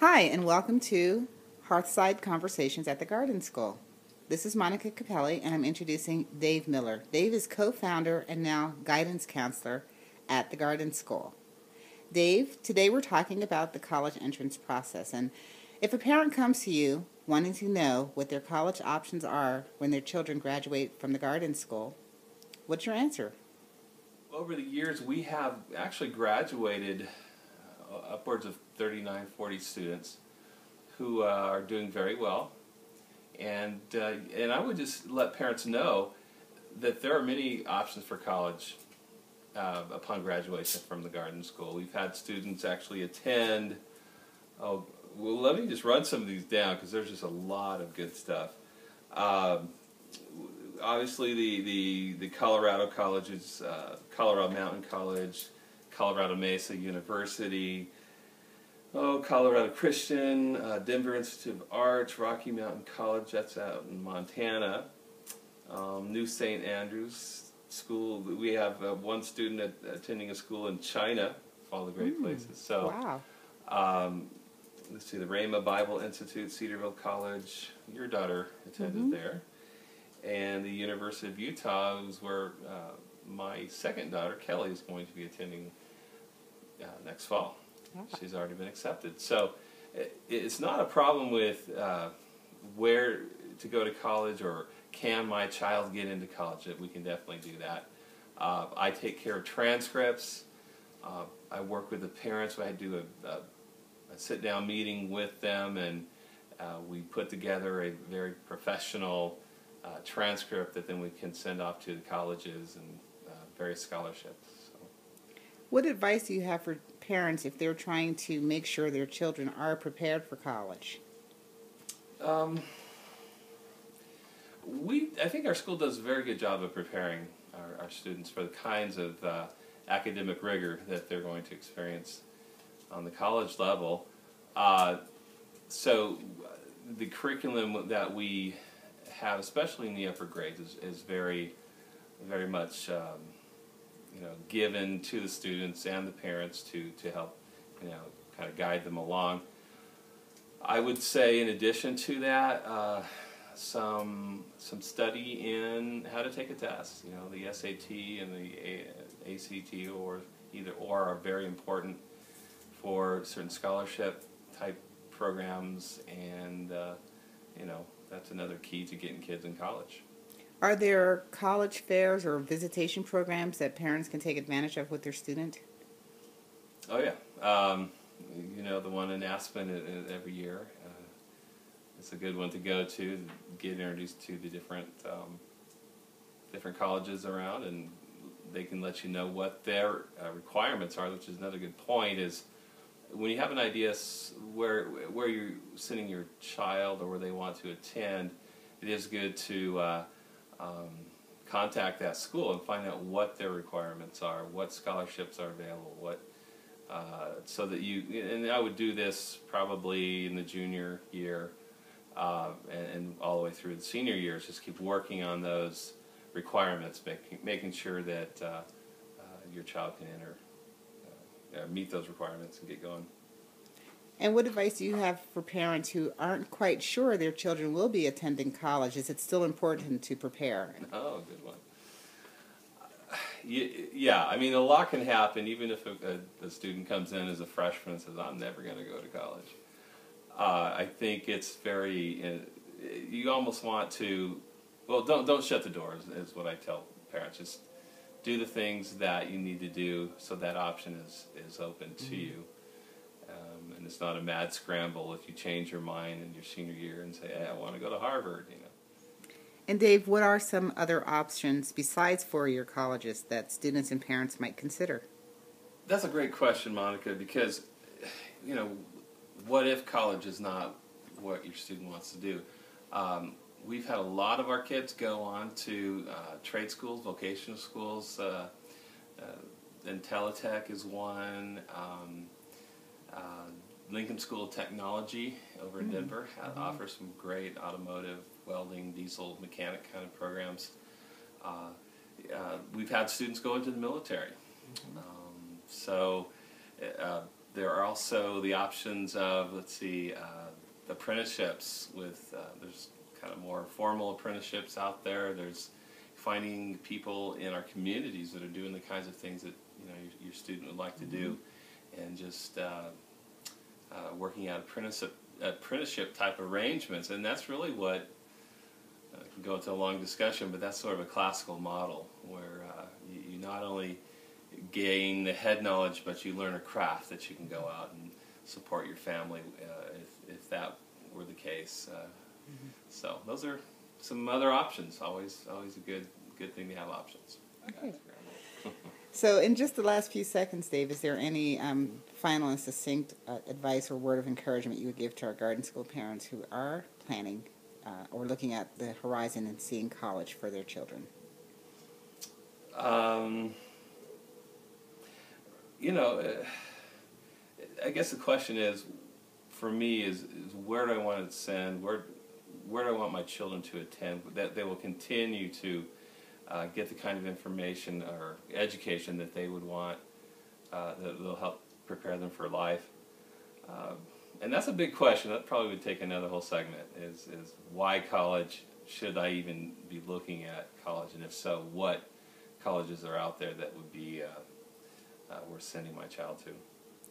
Hi, and welcome to Hearthside Conversations at the Garden School. This is Monica Capelli, and I'm introducing Dave Miller. Dave is co-founder and now guidance counselor at the Garden School. Dave, today we're talking about the college entrance process, and if a parent comes to you wanting to know what their college options are when their children graduate from the Garden School, what's your answer? Over the years, we have actually graduated upwards of 39, 40 students who are doing very well. And I would just let parents know that there are many options for college upon graduation from the Garden School. We've had students actually attend, well, let me just run some of these down because there's just a lot of good stuff. Obviously, the Colorado colleges, Colorado Mountain College, Colorado Mesa University, Colorado Christian, Denver Institute of Arts, Rocky Mountain College, that's out in Montana, New St. Andrews School. We have one student attending a school in China, all the great places. So, Wow. Let's see, the Rhema Bible Institute, Cedarville College, your daughter attended there. And the University of Utah is where my second daughter, Kelly, is going to be attending next fall. She's already been accepted. So it's not a problem with where to go to college or can my child get into college. We can definitely do that. I take care of transcripts. I work with the parents. I do a sit-down meeting with them, and we put together a very professional transcript that then we can send off to the colleges and various scholarships. So. What advice do you have for parents if they're trying to make sure their children are prepared for college? I think our school does a very good job of preparing our students for the kinds of academic rigor that they're going to experience on the college level. So the curriculum that we have, especially in the upper grades, is very, very much given to the students and the parents to help kind of guide them along. I would say, in addition to that, some study in how to take a test. The SAT and the ACT or either or are very important for certain scholarship type programs, and that's another key to getting kids in college. Are there college fairs or visitation programs that parents can take advantage of with their student? Oh yeah, the one in Aspen every year. It's a good one to go to, get introduced to the different colleges around, and they can let you know what their requirements are, which is another good point. Is when you have an idea where you're sending your child or where they want to attend, it is good to contact that school and find out what their requirements are, what scholarships are available, so that and I would do this probably in the junior year and all the way through the senior years, just keep working on those requirements, making sure that your child can meet those requirements and get going. And what advice do you have for parents who aren't quite sure their children will be attending college? Is it still important to prepare? Oh, good one. Yeah, I mean, a lot can happen, even if a student comes in as a freshman and says, I'm never going to go to college. I think it's very, you almost want to, well, don't shut the doors, is what I tell parents. Just do the things that you need to do so that option is open to you. And it's not a mad scramble if you change your mind in your senior year and say, hey, I want to go to Harvard. And Dave, what are some other options besides four-year colleges that students and parents might consider? That's a great question, Monica, because, what if college is not what your student wants to do? We've had a lot of our kids go on to trade schools, vocational schools. Intelitech is one. Lincoln School of Technology over in Denver offers some great automotive, welding, diesel, mechanic kind of programs. We've had students go into the military. So There are also the options of, let's see, apprenticeships with, there's kind of more formal apprenticeships out there. There's finding people in our communities that are doing the kinds of things that, you know, your student would like to do, and just working out apprenticeship type arrangements. And that's really what, can go into a long discussion, but that's sort of a classical model where you not only gain the head knowledge, but you learn a craft that you can go out and support your family if that were the case. So those are some other options. Always a good thing to have options. Okay. So in just the last few seconds, Dave, is there any final and succinct advice or word of encouragement you would give to our garden school parents who are planning or looking at the horizon and seeing college for their children? You know, I guess the question is, for me, is where do I want to send, where do I want my children to attend, that they will continue to get the kind of information or education that they would want, that will help prepare them for life. And that's a big question. That probably would take another whole segment, is why college? Should I even be looking at college? And if so, what colleges are out there that would be worth sending my child to?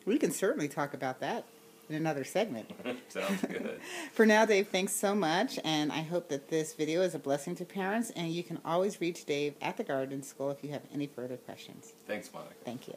We can certainly talk about that in another segment. Sounds good. For now, Dave, thanks so much, and I hope that this video is a blessing to parents, and you can always reach Dave at the Garden School if you have any further questions. Thanks, Monica. Thank you.